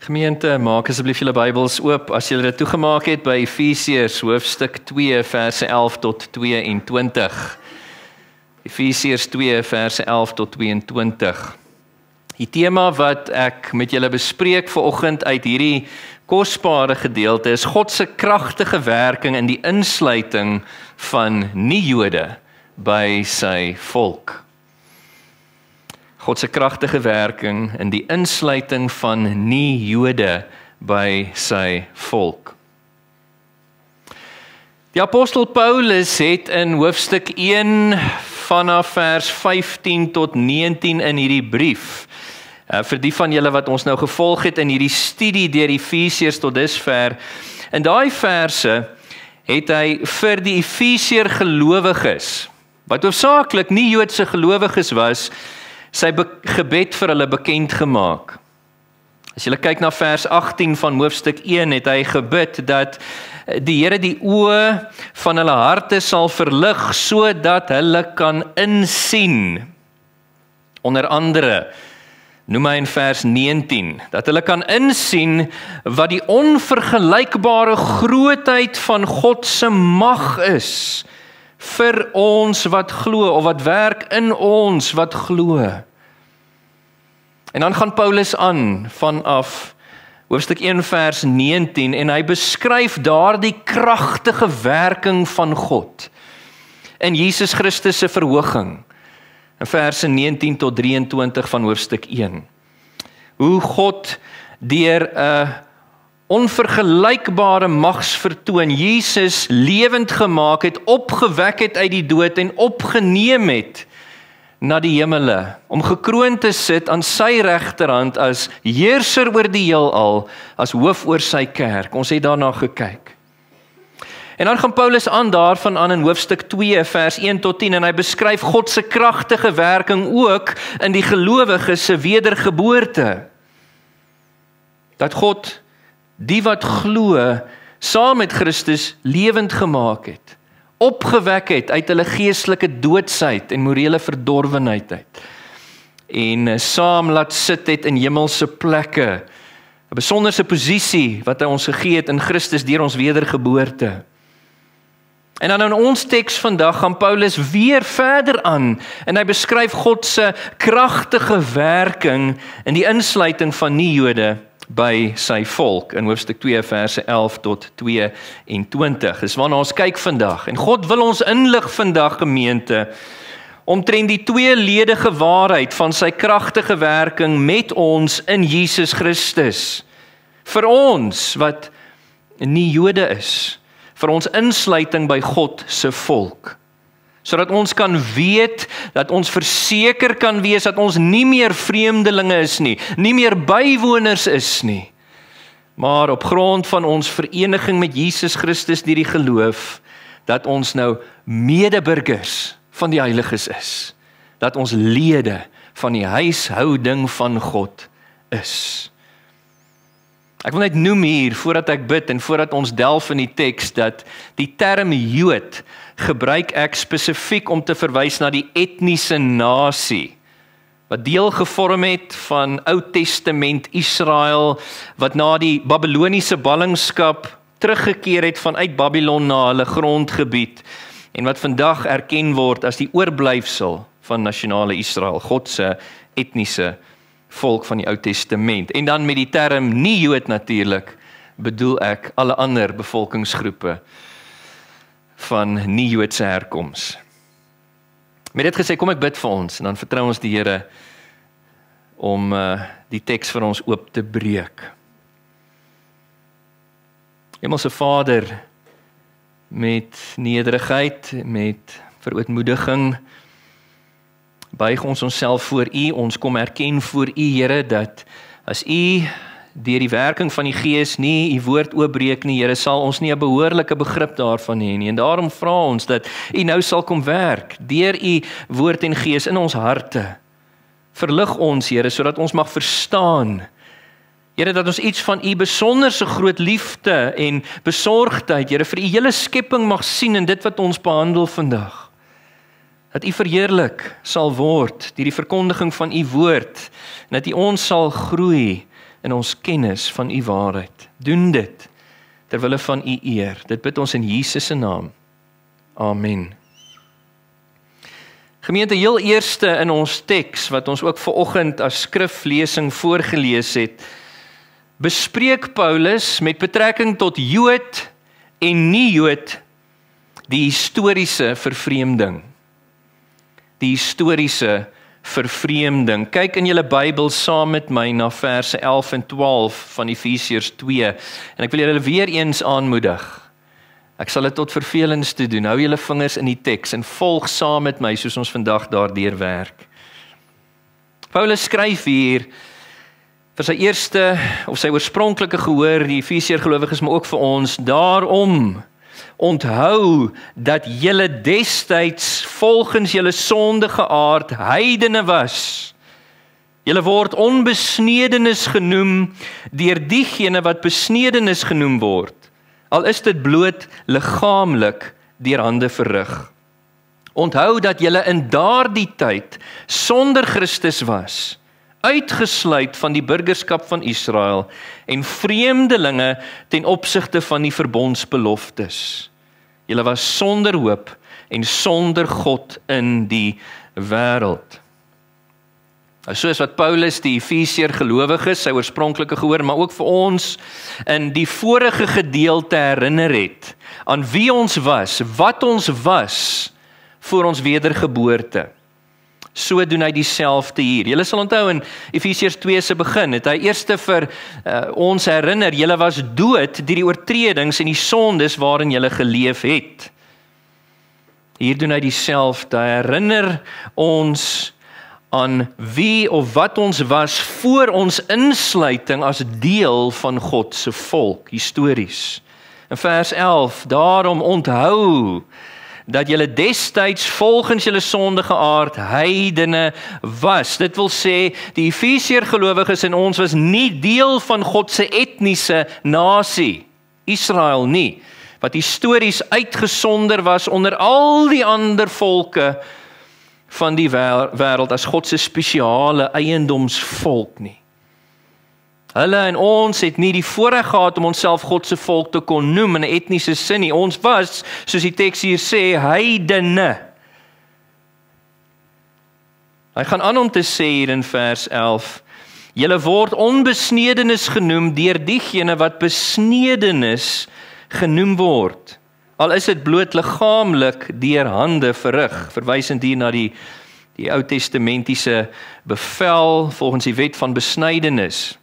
Gemeente, maak asseblief julle Bybels oop as julle dit toegemaak het by Efesiërs hoofstuk 2 verse 11 tot 22. Efesiërs 2 verse 11 tot 22. Die tema wat ek met julle bespreek vanoggend uit hierdie kosbare gedeelte is God se kragtige werking in die insluiting van nie-Jode by sy volk. God se kragtige werking in die insluiting van nie-Jode by sy volk. Die apostel Paulus het in hoofstuk 1 vanaf vers 15 tot 19 in hierdie brief, vir die van julle wat ons nou gevolg het in hierdie studie deur Efesiërs tot dusver, in daai verse het hy vir die Efesiër gelowiges, wat hoofsaaklik nie Joodse gelowiges was, sy gebed vir hulle bekend gemaak. As jy kyk na vers 18 van hoofstuk 1, het hy gebid dat die Here die oë van hulle harte sal verlig, sodat hulle kan insien. Onder andere, noem hy in vers 19, dat hulle kan insien wat die onvergelykbare grootheid van God se mag is, vir ons wat glo, of wat werk in ons wat glo. En dan gaan Paulus aan vanaf hoofstuk 1 vers 19 en hy beskryf daardie kragtige werking van God in Jesus Christus se verhoging in verse 19 tot 23 van hoofstuk 1. Hoe God deur 'n onvergelykbare magsvertoon Jesus lewend gemaak het, opgewek het uit die dood en opgeneem het na die hemele, om gekroon te sit aan sy regterhand as heerser oor die heelal, as hoof oor sy kerk. Ons het daarna gekyk. En dan gaan Paulus aan daarvan aan in hoofstuk 2 vers 1 tot 10 en hy beskryf God se kragtige werking ook in die gelowiges se wedergeboorte. Dat God die wat glo, saam met Christus lewend gemaak het, opgewek het uit hulle geestelike doodsheid en morele verdorwenheid uit, en saam laat sit het in hemelse plekke, 'n besonderse posisie wat hy ons gegee het in Christus deur ons wedergeboorte. En dan in ons teks vandag gaan Paulus weer verder aan, en hy beskryf God se kragtige werking in die insluiting van nie-Jode by sy volk, in hoofstuk 2 verse 11 tot 22. Dis waarna ons kyk vandag, en God wil ons inlig vandag, gemeente, omtrent die tweeledige waarheid van sy kragtige werking met ons in Jesus Christus, vir ons wat nie Jode is, vir ons insluiting by God se volk, sodat ons kan weet, dat ons verseker kan wees, dat ons nie meer vreemdelinge is nie, nie meer bywoners is nie, maar op grond van ons vereniging met Jesus Christus deur die geloof, dat ons nou medeburgers van die heiliges is, dat ons lede van die huishouding van God is. Ek wil net noem hier, voordat ek bid en voordat ons delf in die teks, dat die term Jood gebruik ek spesifiek om te verwys na die etniese nasie, wat deel gevorm het van Ou Testament Israel, wat na die Babyloniese ballingskap teruggekeer het vanuit Babylon na hulle grondgebied, en wat vandag erken word as die oorblyfsel van nasionale Israel, God se etniese volk van die Ou Testament. En dan met die term nie-Jood natuurlik, bedoel ek alle ander bevolkingsgroepe van nie-Joodse herkoms. Met dit gesê, kom ek bid vir ons, en dan vertrou ons die Here om die teks vir ons oop te breek. Hemelse Vader, met nederigheid, met verootmoediging, buig ons onsself voor U, ons kom erken voor U, Here, dat as U deur die werking van die Gees nie U woord oopbreek nie, Here, sal ons nie 'n behoorlike begrip daarvan hê nie, en daarom vra ons dat U nou sal kom werk, deur U woord en Gees in ons harte. Verlig ons, Here, sodat ons mag verstaan, Here, dat ons iets van U besonderse groot liefde en besorgdheid, Here, vir U hele skepping mag sien in dit wat ons behandel vandag. Dat U verheerlik sal word deur die verkondiging van U woord, en dat U ons sal groei in ons kennis van u waarheid. Doen dit ter wille van u eer. Dit bid ons in Jesus se naam. Amen. Gemeente, heel eerste in ons teks, wat ons ook vanoggend as skriflesing voorgelees het, bespreek Paulus met betrekking tot Jood en nie Jood die historiese vervreemding. Die historiese vervreemding. Kyk in julle Bybel saam met my na verse 11 en 12 van Efesiërs 2 en ek wil julle weer eens aanmoedig. Ek sal dit tot vervelings toe doen. Hou julle vingers in die teks en volg saam met my soos ons vandag daardeur werk. Paulus skryf hier vir sy eerste of sy oorspronklike gehoor, die Efesiër gelowiges, maar ook vir ons, daarom onthou dat julle destyds volgens julle sondige aard heidene was. Julle word onbesnedenis genoem deur diegene wat besnedenis genoem word. Al is dit bloot liggaamlik deur hande verrig. Onthou dat julle in daardie tyd sonder Christus was, uitgesluit van die burgerskap van Israel en vreemdelinge ten opsigte van die verbondsbeloftes. Julle was sonder hoop en sonder God in die wêreld. Soos wat Paulus die Efesiër gelowiges, sy oorspronklike gehoor, maar ook vir ons in die vorige gedeelte herinner het, aan wie ons was, wat ons was, voor ons wedergeboorte. So doen hy dieselfde hier. Julle sal onthou in Efesiërs 2 se begin, het hy eerste vir ons herinner, julle was dood deur die oortredings en die sondes waarin julle geleef het. Hier doen hy dieselfde, hy herinner ons aan wie of wat ons was voor ons insluiting as deel van God se volk, histories. In vers 11, daarom onthou dat julle destyds volgens julle sondige aard heidene was. Dit wil sê, die Efesiër gelowiges en ons was nie deel van God se etniese nasie, Israel nie, wat histories uitgesonder was onder al die ander volke van die wêreld as God se spesiale eiendomsvolk nie. Hulle en ons het nie die voorreg gehad om onsself God se volk te kon noem in 'n etniese sin nie. Ons was, soos die teks hier sê, heidene. Hy gaan aan om te sê hier in vers 11, julle word onbesnedenis genoem deur diegene wat besnedenis genoem word. Al is dit bloot liggaamlik deur hande verrig, verwysend hier na die Ou Testamentiese bevel volgens die wet van besnydenis.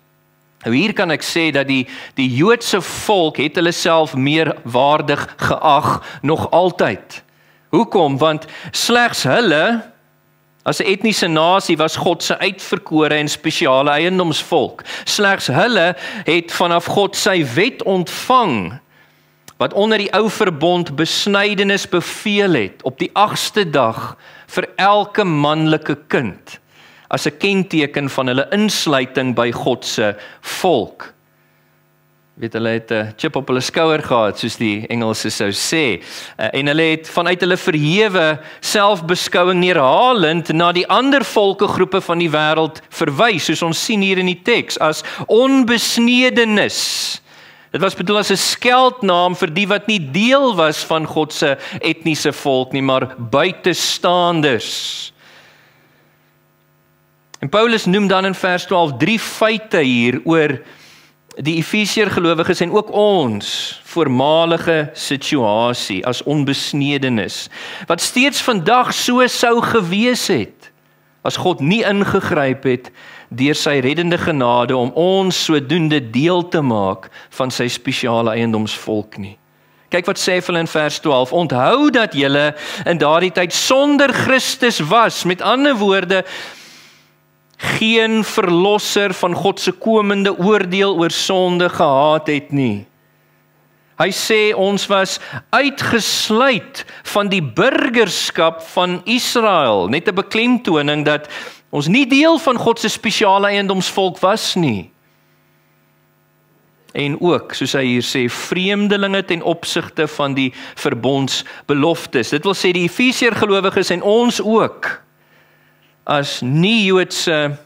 Nou hier kan ek sê dat die Joodse volk het hulle self meer waardig geag nog altyd. Hoekom? Want slegs hulle as 'n etniese nasie was God se uitverkore en spesiale eiendomsvolk. Slegs hulle het vanaf God sy wet ontvang wat onder die ou verbond besnydenis beveel het op die 8ste dag vir elke manlike kind as 'n kenteken van hulle insluiting by God se volk. Weet, hulle het 'n chip op hulle skouer gehad, soos die Engelse sou sê, en hulle het vanuit hulle verhewe selfbeskouing neerhalend na die ander volkegroepe van die wêreld verwys, soos ons sien hier in die teks, as onbesnedenis. Dit was bedoel as 'n skeldnaam vir die wat nie deel was van God se etniese volk nie, maar buitestanders. En Paulus noem dan in vers 12 3 feite hier oor die Efesiër gelowiges en ook ons voormalige situasie as onbesnedenis, wat steeds vandag so sou gewees het, as God nie ingegryp het deur sy reddende genade om ons sodoende deel te maak van sy spesiale eiendomsvolk nie. Kyk wat sê hulle in vers 12, onthou dat julle in daardie tyd sonder Christus was, met ander woorde, geen verlosser van God se komende oordeel oor sonde gehad het nie. Hy sê ons was uitgesluit van die burgerskap van Israel, net 'n beklemtoning dat ons nie deel van God se spesiale eiendomsvolk was nie. En ook, soos hy hier sê, vreemdelinge ten opsigte van die verbondsbeloftes. Dit wil sê die Efesiër gelowiges en ons ook, as nie-Joodse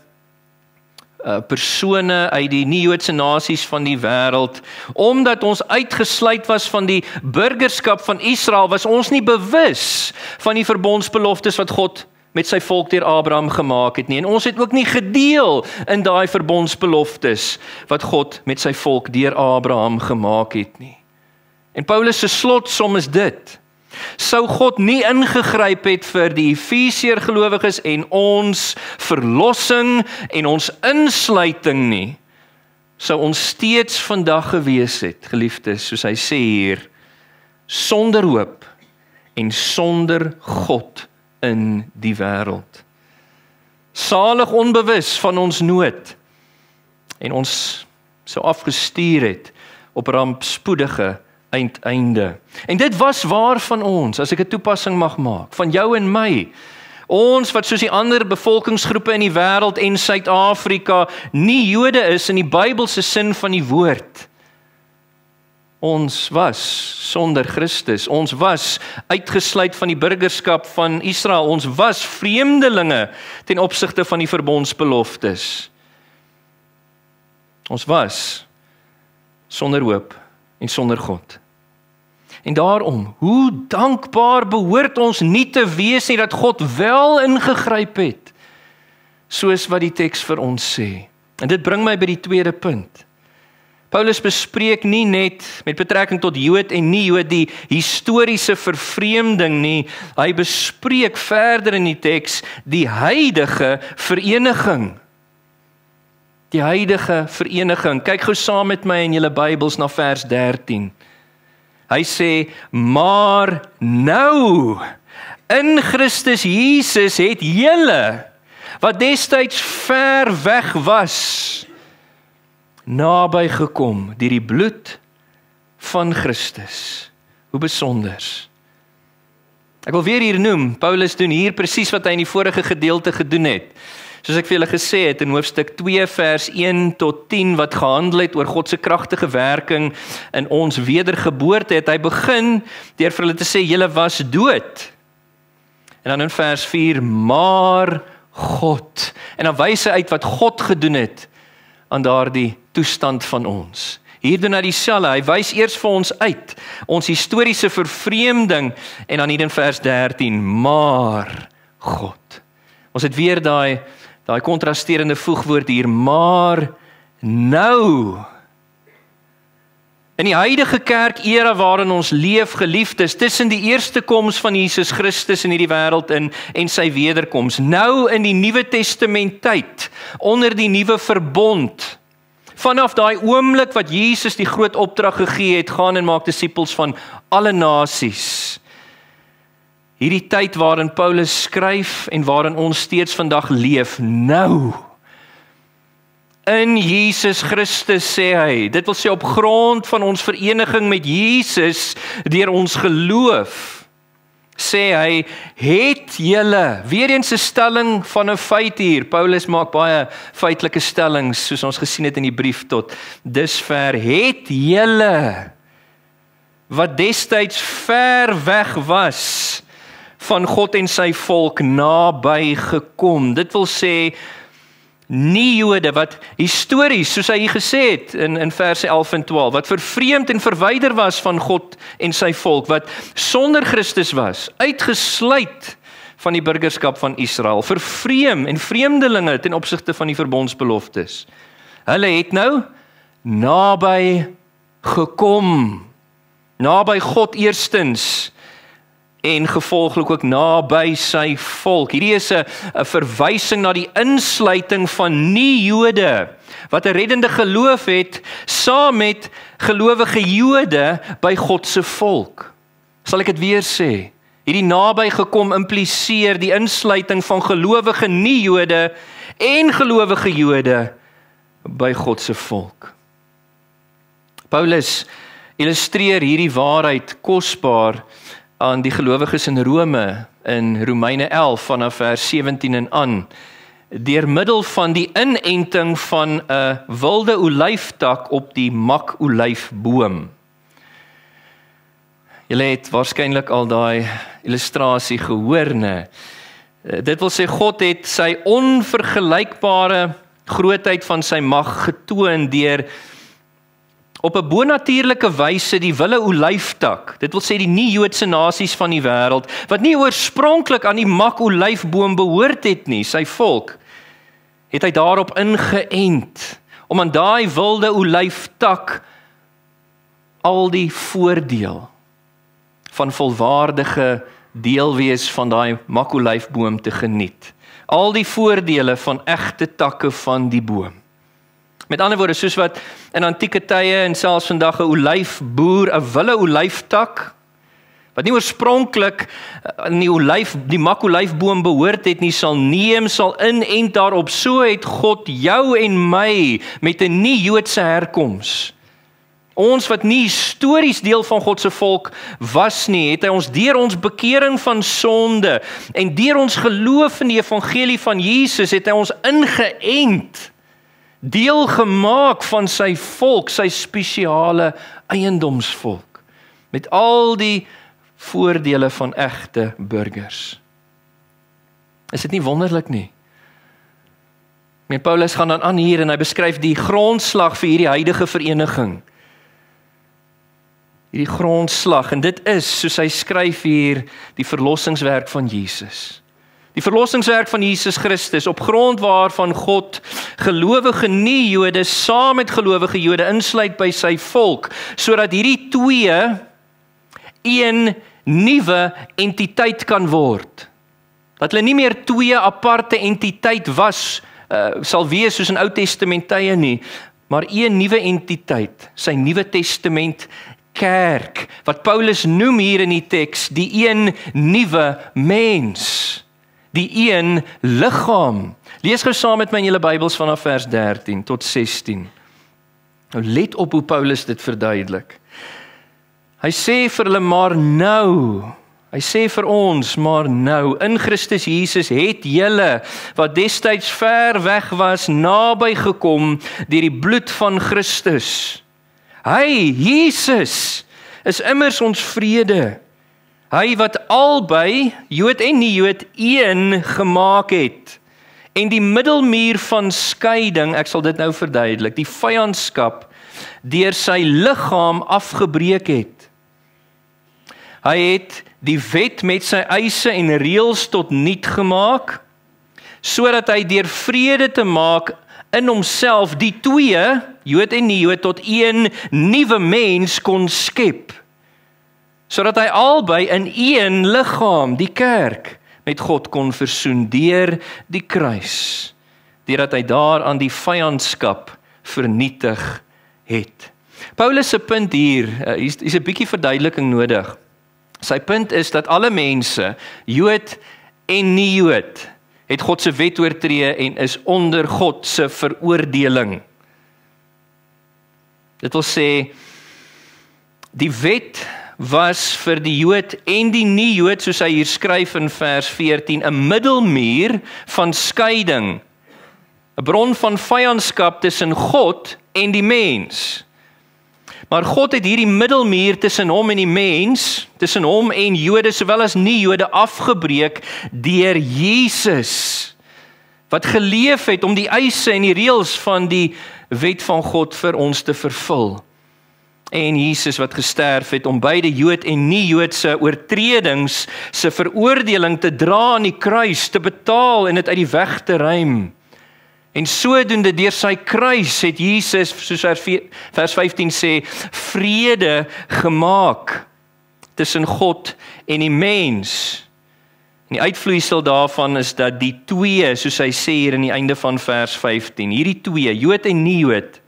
persone uit die nie-Joodse nasies van die wêreld. Omdat ons uitgesluit was van die burgerskap van Israel, was ons nie bewus van die verbondsbeloftes wat God met sy volk deur Abraham gemaak het nie. En ons het ook nie gedeel in daai verbondsbeloftes wat God met sy volk deur Abraham gemaak het nie. En Paulus se slotsom is dit: sou God nie ingegryp het vir die Efesiër gelowiges en ons verlossing en ons insluiting nie, sou ons steeds vandag gewees het, geliefdes, soos hy sê hier, sonder hoop en sonder God in die wêreld. Salig onbewus van ons nood en ons sou afgestuur het op rampspoedige uiteinde. En dit was waar van ons, as ek 'n toepassing mag maak, van jou en my. Ons wat soos die ander bevolkingsgroepe in die wêreld en Suid-Afrika nie Jode is in die Bybelse sin van die woord. Ons was sonder Christus, ons was uitgesluit van die burgerskap van Israel, ons was vreemdelinge ten opsigte van die verbondsbeloftes. Ons was sonder hoop en sonder God. En daarom, hoe dankbaar behoort ons nie te wees nie dat God wel ingegryp het, soos wat die teks vir ons sê. En dit bring my by die tweede punt. Paulus bespreek nie net met betrekking tot Jood en nie-Jood die historiese vervreemding nie, hy bespreek verder in die teks die huidige vereniging. Die huidige vereniging. Kyk gou saam met my in julle Bybels na vers 13. Hy sê, maar nou, in Christus Jesus het julle, wat destyds ver weg was, naby gekom deur die bloed van Christus. Hoe besonders. Ek wil weer hier noem, Paulus doen hier presies wat hy in die vorige gedeelte gedoen het. Soos ek vir julle gesê het in hoofstuk 2 vers 1 tot 10 wat gehandel het oor God se kragtige werking in ons wedergeboorte, het hy begin deur vir hulle te sê julle was dood. En dan in vers 4 maar God. En dan wys hy uit wat God gedoen het aan daardie toestand van ons. Hier doen hy dieselfde, hy wys eers vir ons uit ons historiese vervreemding en dan hier in vers 13 maar God. Ons het weer daai kontrasterende voegwoord hier, maar nou. In die huidige kerk-era waarin ons leef, geliefdes, tussen die eerste koms van Jesus Christus in hierdie wêreld en sy wederkoms, nou in die Nuwe Testament tyd, onder die nuwe verbond, vanaf daai oomblik wat Jesus die groot opdrag gegee het, gaan en maak disippels van alle nasies. Hierdie tyd waarin Paulus skryf en waarin ons steeds vandag leef, nou. In Jesus Christus sê hy, dit wil sê op grond van ons vereniging met Jesus, deur ons geloof, sê hy, het julle, weer eens 'n stelling van 'n feit hier, Paulus maak baie feitelike stellings, soos ons gesien het in die brief tot dusver, het julle, wat destyds ver weg was, van God en sy volk naby gekom. Dit wil sê, nie Jode wat histories, soos hy gesê het in verse 11 en 12, wat vervreemd en verwyder was van God en sy volk, wat sonder Christus was, uitgesluit van die burgerskap van Israel, vervreem en vreemdelinge ten opsigte van die verbondsbeloftes. Hulle het nou naby gekom, naby God eerstens, en gevolglik ook naby sy volk. Hierdie is 'n verwysing na die insluiting van nie-Jode, wat 'n reddende geloof het, saam met gelowige Jode by God se volk. Sal ek dit weer sê? Hierdie naby gekom impliseer die insluiting van gelowige nie-Jode en gelowige Jode by God se volk. Paulus illustreer hierdie waarheid kosbaar aan die gelowiges in Rome, in Romeine 11 vanaf vers 17 en aan, deur middel van die inenting van 'n wilde olyftak op die mak-olyfboom. Julle het waarskynlik al daai illustrasie gehoor, né? Dit wil sê God het sy onvergelykbare grootheid van sy mag getoon deur op 'n bonatuurlike wyse die wille olyftak, dit wil sê die nie-Joodse nasies van die wêreld, wat nie oorspronklik aan die mak-olyfboom behoort het nie, sy volk, het hy daarop ingeënt, om aan daai wilde olyftak al die voordeel van volwaardige deel wees van daai mak-olyfboom te geniet. Al die voordele van egte takke van die boom. Met ander woorde, soos wat in antieke tye en selfs vandag 'n olyfboer 'n wille olyftak, wat nie oorspronklik in die mak-olyfboom behoort het nie, sal neem, sal inent daarop, so het God jou en my met 'n nie-Joodse herkoms. Ons wat nie histories deel van God se volk was nie, het hy ons deur ons bekering van sonde en deur ons geloof in die evangelie van Jesus, het hy ons ingeënt, deel gemaak van sy volk, sy spesiale eiendomsvolk, met al die voordele van egte burgers. Is dit nie wonderlik nie? Paulus gaan dan aan hier en hy beskryf die grondslag vir hierdie huidige vereniging. Hierdie grondslag, en dit is, soos hy skryf hier, die verlossingswerk van Jesus. Die verlossingswerk van Jesus Christus, op grond waarvan God gelowige nie-Jode saam met gelowige Jode insluit by sy volk, sodat hierdie twee een nuwe entiteit kan word. Dat hulle nie meer twee aparte entiteit sal wees soos in Ou Testament tye nie, maar een nuwe entiteit, sy Nuwe Testament kerk, wat Paulus noem hier in die teks, die een nuwe mens, die een liggaam. Lees gou saam met my in julle Bybels vanaf vers 13 tot 16. Nou let op hoe Paulus dit verduidelik. Hy sê vir hulle, maar nou, hy sê vir ons, maar nou, in Christus Jesus het julle, wat destyds ver weg was, naby gekom deur die bloed van Christus. Hy, Jesus, is immers ons vrede. Hy wat albei, Jood en nie-Jood, een gemaak het. En die middelmuur van skeiding, ek sal dit nou verduidelik, die vyandskap, deur sy liggaam afgebreek het. Hy het die wet met sy eise en reëls tot niet gemaak, sodat hy deur vrede te maak in homself die twee, Jood en nie-Jood, tot een nuwe mens kon skep, sodat hy albei in een liggaam, die kerk, met God kon versoen deur die kruis, deurdat hy daar aan die vyandskap vernietig het. Paulus se punt hier, is 'n bietjie verduideliking nodig. Sy punt is dat alle mense, Jood en nie-Jood, het God se wet oortree en is onder God se veroordeling. Dit wil sê, die wet was vir die Jood en die nie-Jood, soos hy hier skryf in vers 14, 'n middelmuur van skeiding, 'n bron van vyandskap tussen God en die mens. Maar God het hierdie middelmuur tussen hom en die mens, tussen hom en Jode sowel as nie-Jode afgebreek deur Jesus, wat geleef het om die eise en die reëls van die wet van God vir ons te vervul. En Jesus wat gesterf het om beide Jood en nie-Joodse oortredings se veroordeling te dra aan die kruis, te betaal en dit uit die weg te ruim. En sodoende deur sy kruis het Jesus, soos vers 15 sê, vrede gemaak tussen God en die mens. En die uitvloeisel daarvan is dat die twee, soos hy sê hier in die einde van vers 15, hierdie twee, Jood en nie-Jood,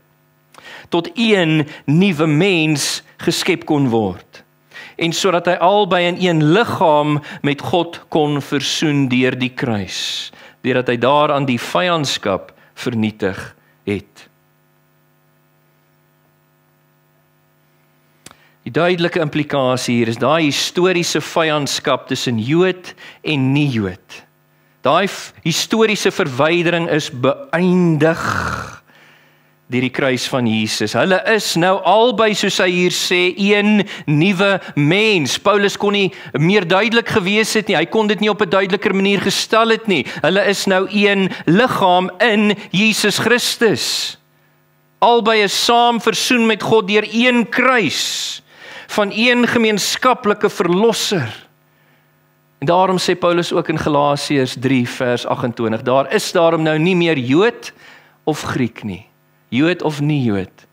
tot een nuwe mens geskep kon word. En sodat hy albei in een liggaam met God kon versoen deur die kruis, deurdat hy daaraan die vyandskap vernietig het. Die duidelike implikasie hier is daai historiese vyandskap tussen Jood en nie-Jood. Daai historiese verwydering is beëindig deur die kruis van Jesus. Hulle is nou albei, soos hy hier sê, een nuwe mens. Paulus kon nie meer duidelik gewees het nie, hy kon dit nie op 'n duideliker manier gestel het nie. Hulle is nou een liggaam in Jesus Christus. Albei is saam versoen met God deur een kruis, van een gemeenskaplike verlosser. En daarom sê Paulus ook in Galasiërs 3 vers 28, daar is daarom nou nie meer Jood of Griek nie, Jood of nie Jood.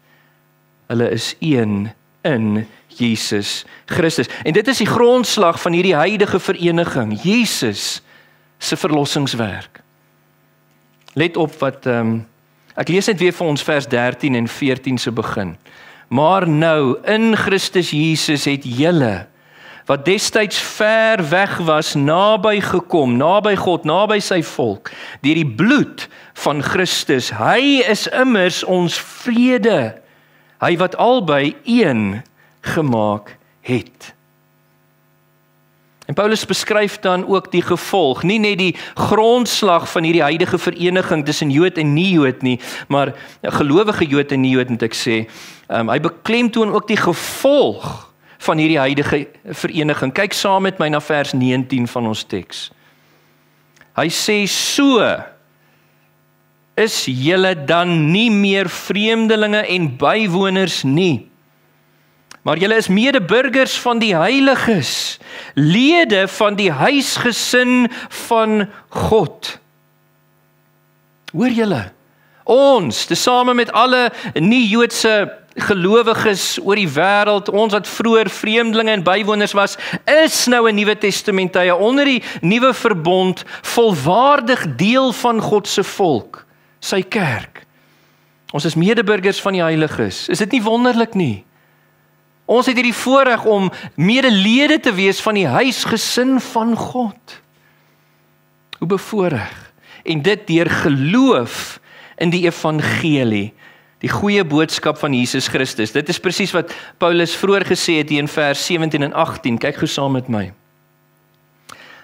Hulle is een in Jesus Christus. En dit is die grondslag van hierdie huidige vereniging, Jesus se verlossingswerk. Let op wat, ek lees net weer vir ons vers 13 en 14 se begin. Maar nou, in Christus Jesus het julle, wat destyds ver weg was, naby gekom, naby God, naby sy volk, deur die bloed van Christus. Hy is immers ons vrede, hy wat albei een gemaak het. En Paulus beskryf dan ook die gevolg, nie net die grondslag van hierdie huidige vereniging tussen Jood en nie Jood nie, maar gelowige Jood en nie Jood moet ek sê. Hy beklemtoon ook die gevolg van hierdie huidige vereniging. Kyk saam met my na vers 19 van ons teks. Hy sê, so is julle dan nie meer vreemdelinge en bywoners nie, maar julle is medeburgers van die heiliges, lede van die huisgesin van God. Hoor julle, ons, tesame met alle nie-Joodse gelowiges oor die wêreld, ons wat vroeër vreemdelinge en bywoners was, is nou 'n Nuwe Testamentie onder die nuwe verbond, volwaardig deel van God se volk, sy kerk. Ons is medeburgers van die heiliges. Is dit nie wonderlik nie? Ons het hierdie voorreg om medelede te wees van die huisgesin van God. Hoe bevoorreg. En dit deur geloof in die evangelie, die goeie boodskap van Jesus Christus. Dit is presies wat Paulus vroeër gesê het hier in vers 17 en 18. Kyk gou saam met my.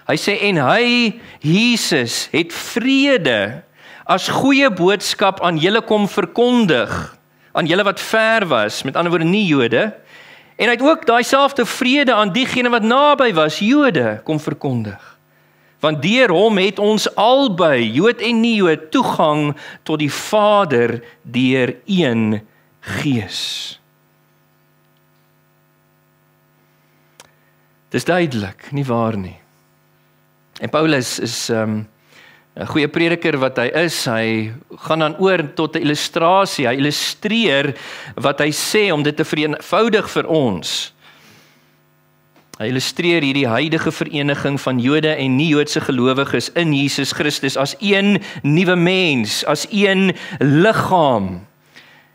Hy sê, en hy, Jesus, het vrede as goeie boodskap aan julle kom verkondig, aan julle wat ver was, met ander woorde nie Jode, en hy het ook daai selfde vrede aan diegene wat naby was, Jode, kom verkondig. Want deur hom het ons albei, Jood en nie Jood, toegang tot die Vader deur een Gees. Dis duidelik, nie waar nie. En Paulus is 'n goeie prediker wat hy is, hy gaan dan oor tot 'n illustrasie, hy illustreer wat hy sê om dit te vereenvoudig vir ons. Hy illustreer hierdie huidige vereniging van Jode en nie-Joodse gelowiges in Jesus Christus as een nuwe mens, as een liggaam.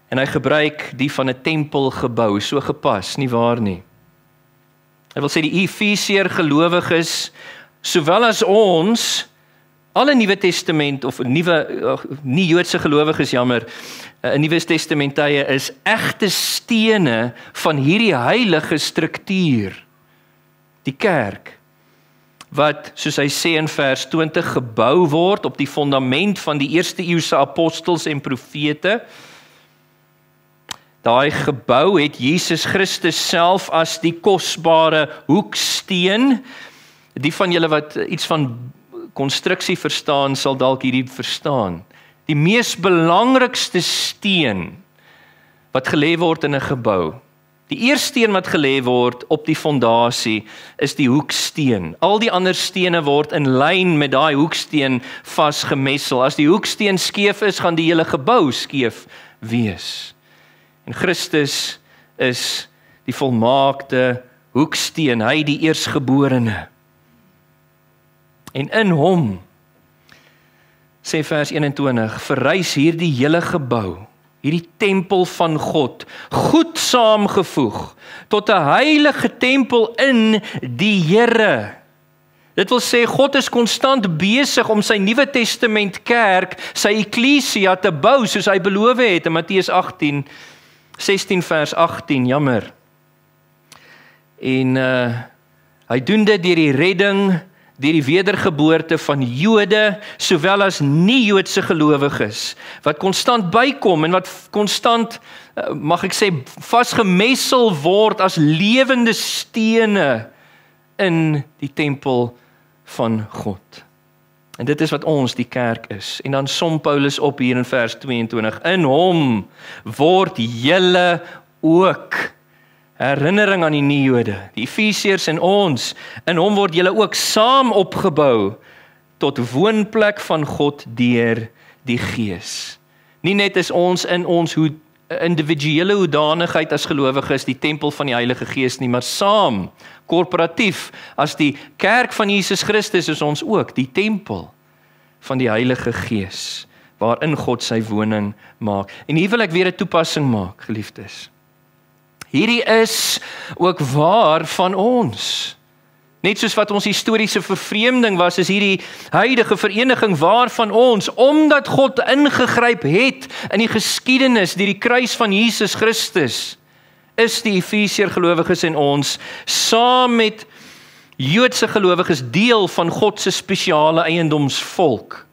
En hy gebruik die van 'n tempelgebou, so gepas, nie waar nie. Hy wil sê die Efesiër gelowiges, sowel as ons, alle Nuwe Testament of nie-Joodse gelowiges, jammer, 'n Nuwe Testamentie is egte stene van hierdie heilige struktuur. Die kerk, wat, soos hy sê in vers 20, gebou word op die fondament van die eerste eeuse apostels en profete. Daai gebou het Jesus Christus self as die kosbare hoeksteen. Die van julle wat iets van konstruksie verstaan, sal dalk hierdie verstaan. Die mees belangrikste steen wat gelê word in 'n gebou. Die eerste steen wat gelê word op die fondasie is die hoeksteen. Al die ander stene word in lyn met daai hoeksteen vasgemessel. As die hoeksteen skeef is, gaan die hele gebou skeef wees. En Christus is die volmaakte hoeksteen, hy die eersgeborene. En in hom, sê vers 21, verrys hierdie hele gebou, hierdie tempel van God, goed saamgevoeg, tot 'n heilige tempel in die Here. Dit wil sê, God is konstant besig om sy Nuwe Testament kerk, sy eklesia te bou, soos hy beloof het in Matteus 16 vers 18, jammer. En hy doen dit deur die redding deur die wedergeboorte van Jode, sowel as nie-Joodse gelowiges, wat konstant bykom en wat konstant, mag ek sê, vasgemessel word as lewende stene in die tempel van God. En dit is wat ons, die kerk, is. En dan som Paulus op hier in vers 22, in hom word julle ook, herinnering aan die nie-Jode, die Efesiërs en ons, in hom word julle ook saam opgebou tot woonplek van God deur die Gees. Nie net is ons in ons individuele hoedanigheid as gelowiges die tempel van die Heilige Gees nie, maar saam, korporatief, as die kerk van Jesus Christus is ons ook die tempel van die Heilige Gees, waarin God sy woning maak. En hier wil ek weer 'n toepassing maak, geliefdes. Hierdie is ook waar van ons. Net soos wat ons historiese vervreemding was, is hierdie huidige vereniging waar van ons, omdat God ingegryp het in die geskiedenis deur die kruis van Jesus Christus, is die Efesiër gelowiges en ons, saam met Joodse gelowiges, deel van God se spesiale eiendomsvolk.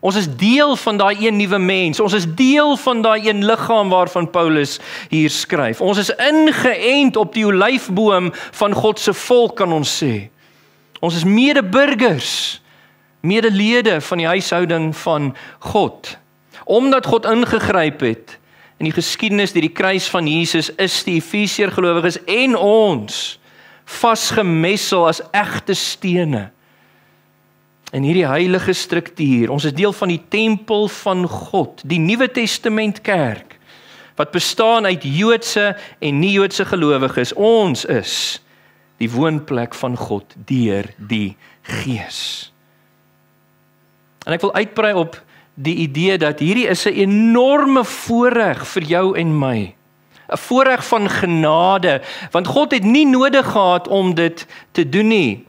Ons is deel van daai een nuwe mens, ons is deel van daai een liggaam waarvan Paulus hier skryf. Ons is ingeënt op die olyfboom van God se volk, kan ons sê. Ons is medeburgers, medelede van die huishouding van God. Omdat God ingegryp het in die geskiedenis deur die kruis van Jesus, is die Efesiër gelowiges en ons vasgemessel as egte stene in hierdie heilige struktuur. Ons is deel van die tempel van God, die Nuwe Testament kerk, wat bestaan uit Joodse en nie-Joodse gelowiges. Ons is die woonplek van God deur die Gees. En ek wil uitbrei op die idee dat hierdie is 'n enorme voorreg vir jou en my. 'n Voorreg van genade, want God het nie nodig gehad om dit te doen nie.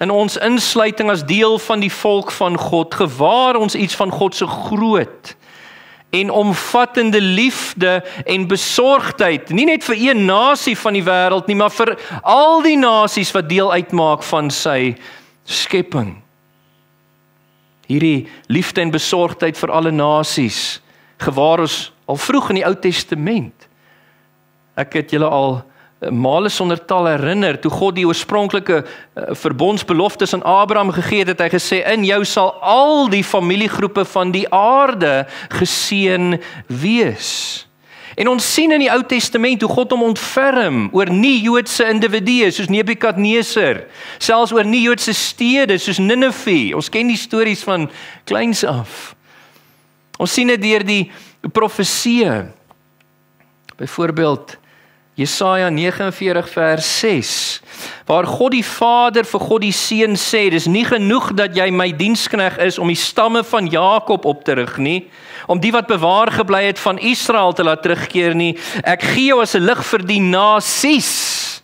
In ons insluiting as deel van die volk van God, gewaar ons iets van God se groot en omvattende liefde en besorgdheid, nie net vir een nasie van die wêreld nie, maar vir al die nasies wat deel uitmaak van sy skepping. Hierdie liefde en besorgdheid vir alle nasies, gewaar ons al vroeg in die Ou Testament. Ek het julle al male sonder tal herinner, toe God die oorspronklike verbondsbeloftes aan Abraham gegee het, het hy gesê, in jou sal al die familiegroepe van die aarde geseën wees. En ons sien in die Ou Testament hoe God hom ontferm oor nie-Joodse individue, soos Nebukadneser, selfs oor nie-Joodse stede, soos Ninive. Ons ken die stories van kleins af. Ons sien dit deur die profeseë. Byvoorbeeld, Jesaja 49 vers 6, waar God die Vader vir God die Seun sê, dis nie genoeg dat jy my dienskneg is om die stamme van Jakob op te rig nie, om die wat bewaar gebly het van Israel te laat terugkeer nie, ek gee jou as 'n lig vir die nasies,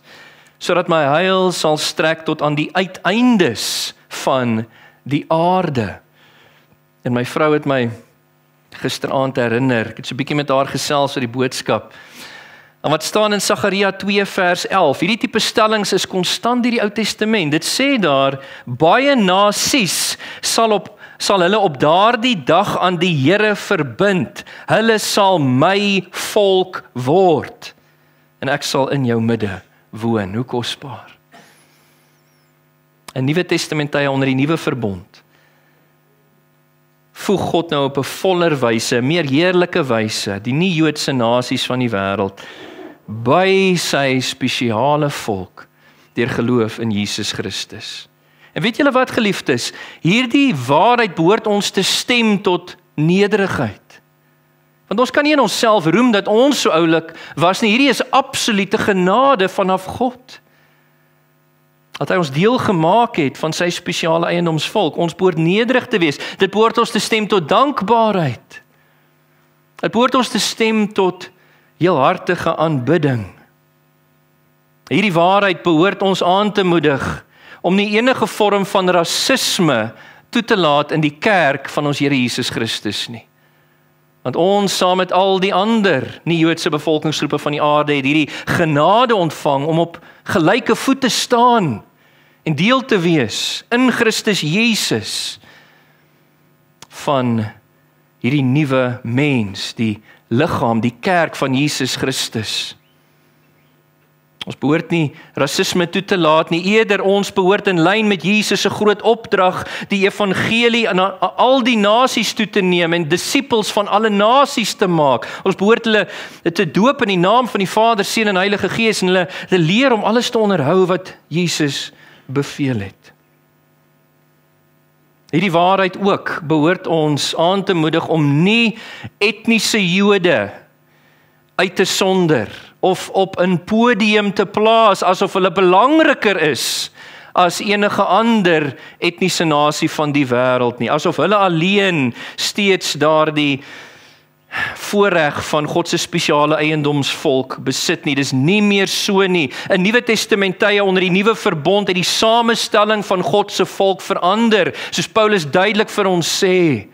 sodat my heil sal strek tot aan die uiteindes van die aarde. En my vrou het my gisteraand herinner, ek het so 'n bietjie met haar gesels oor die boodskap, en wat staan in Sagaria 2 vers 11, hierdie tipe stellings is konstant deur die Ou Testament. Dit sê daar, baie nasies sal hulle op daardie dag aan die Here verbind. Hulle sal my volk word. En ek sal in jou midde woon. Hoe kosbaar. 'n Nuwe Testamentie onder die nuwe verbond. Voeg God nou op 'n voller wyse, meer heerlike wyse, die nie-Joodse nasies van die wêreld, by sy spesiale volk, deur geloof in Jesus Christus. En weet julle wat, geliefdes, hierdie waarheid behoort ons te stem tot nederigheid. Want ons kan nie in onsself roem dat ons so oulik was nie, hierdie is absolute genade vanaf God. Dat hy ons deel gemaak het van sy spesiale eiendomsvolk, ons behoort nederig te wees, dit behoort ons te stem tot dankbaarheid. Dit behoort ons te stem tot heelhartige aanbidding. Hierdie waarheid behoort ons aan te moedig om nie enige vorm van rasisme toe te laat in die kerk van ons Here Jesus Christus nie. Want ons saam met al die ander nie-Joodse bevolkingsgroepe van die aarde het hierdie genade ontvang om op gelyke voet te staan en deel te wees in Christus Jesus van hierdie nuwe mens, die liggaam, die kerk van Jesus Christus. Ons behoort nie rasisme toe te laat nie, eerder ons behoort in lyn met Jesus se groot opdrag, die evangelie aan al die nasies toe te neem en disippels van alle nasies te maak. Ons behoort hulle te doop in die naam van die Vader, Seun en Heilige Gees en hulle te leer om alles te onderhou wat Jesus beveel het. Hierdie waarheid ook behoort ons aan te moedig om nie etniese Jode uit te sonder of op 'n podium te plaas asof hulle belangriker is as enige ander etniese nasie van die wêreld nie, asof hulle alleen steeds daardie voorreg van God se spesiale eiendomsvolk besit nie. Dis nie meer so nie. In Nuwe Testament tye onder die nuwe verbond het die samestelling van God se volk verander, soos Paulus duidelik vir ons sê.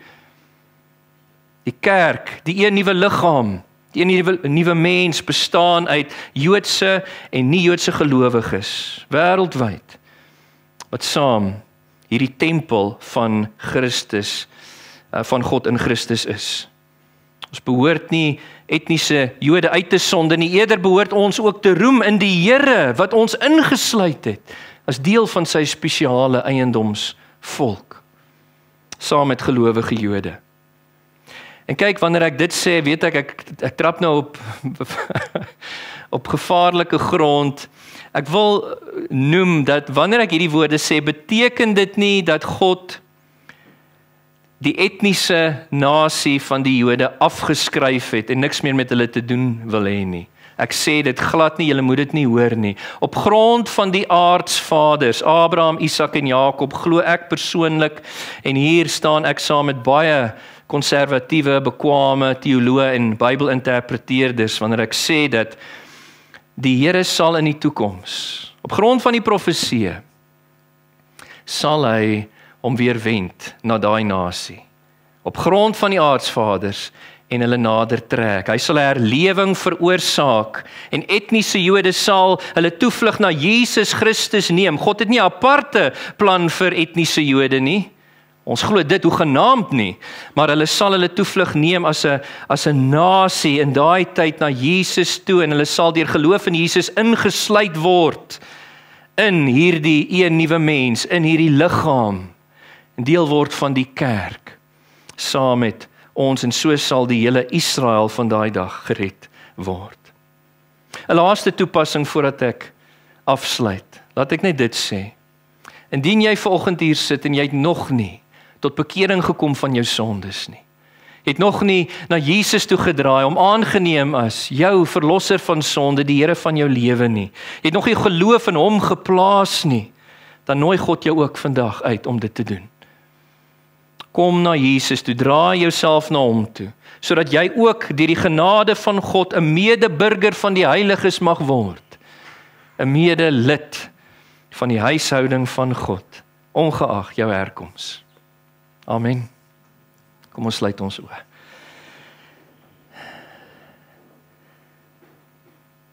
Die kerk, die een nuwe liggaam, die nuwe mens bestaan uit Joodse en nie-Joodse gelowiges, wêreldwyd, wat saam hierdie tempel van Christus, van God in Christus is. Ons behoort nie etniese Jode uit te sonder nie, eerder behoort ons ook te roem in die Here wat ons ingesluit het as deel van sy spesiale eiendomsvolk, saam met gelowige Jode. En kyk, wanneer ek dit sê, weet ek trap nou op gevaarlike grond. Ek wil noem dat wanneer ek hierdie woorde sê, beteken dit nie dat God die etniese nasie van die Jode afgeskryf het en niks meer met hulle te doen wil hê nie. Ek sê dit glad nie, julle moet dit nie hoor nie. Op grond van die aardsvaders, Abraham, Isak en Jakob, glo ek persoonlik, en hier staan ek saam met baie konservatiewe, bekwame teoloë en Bybelinterpreteerders, wanneer ek sê dat die Here sal in die toekoms, op grond van die profeseë, sal hy om weer wend na daai nasie, op grond van die aardsvaders, en hulle nader trek. Hy sal herlewing veroorsaak, en etniese Jode sal hulle toevlug na Jesus Christus neem. God het nie 'n aparte plan vir etniese Jode nie. Ons glo dit hoegenaamd nie, maar hulle sal hulle toevlug neem as 'n nasie in daai tyd na Jesus toe, en hulle sal deur geloof in Jesus ingesluit word in hierdie een nuwe mens, in hierdie liggaam, en deel word van die kerk, saam met ons, en so sal die hele Israel van daai dag gered word. 'n Laaste toepassing voordat ek afsluit. Laat ek net dit sê. Indien jy vanoggend hier sit en jy het nog nie tot bekering gekom van jou sondes nie, het nog nie na Jesus toe gedraai om aangeneem as jou verlosser van sonde, die Here van jou lewe nie, het nog nie geloof in hom geplaas nie, dan nooi God jou ook vandag uit om dit te doen. Kom na Jesus toe, draai jouself na hom toe, sodat jy ook deur die genade van God 'n medeburger van die heiliges mag word, 'n medelid van die huishouding van God, ongeag jou herkoms. Amen. Kom ons sluit ons oë.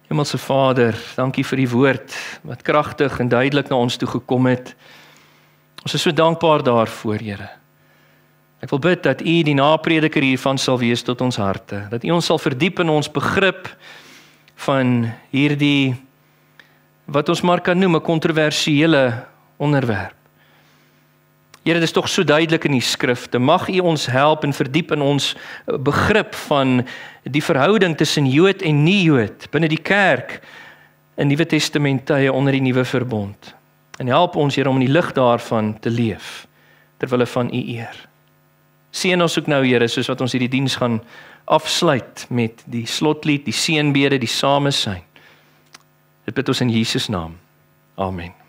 Hemelse Vader, dankie vir die woord wat kragtig en duidelik na ons toe gekom het. Ons is so dankbaar daarvoor, Here. Ek wil bid dat U die naprediker hiervan sal wees tot ons harte, dat U ons sal verdiep in ons begrip van hierdie, wat ons maar kan noem, 'n kontroversiële onderwerp. Here, dit is tog so duidelik in die skrifte. Mag U ons help en verdiep in ons begrip van die verhouding tussen Jood en nie-Jood binne die kerk in Nuwe Testament tye onder die nuwe verbond. En help ons, Here, om in die lig daarvan te leef ter wille van U eer. Seën ons ook nou, Here, soos wat ons hierdie diens gaan afsluit met die slotlied, die seënbede, die samesyn. Dit bid ons in Jesus naam. Amen.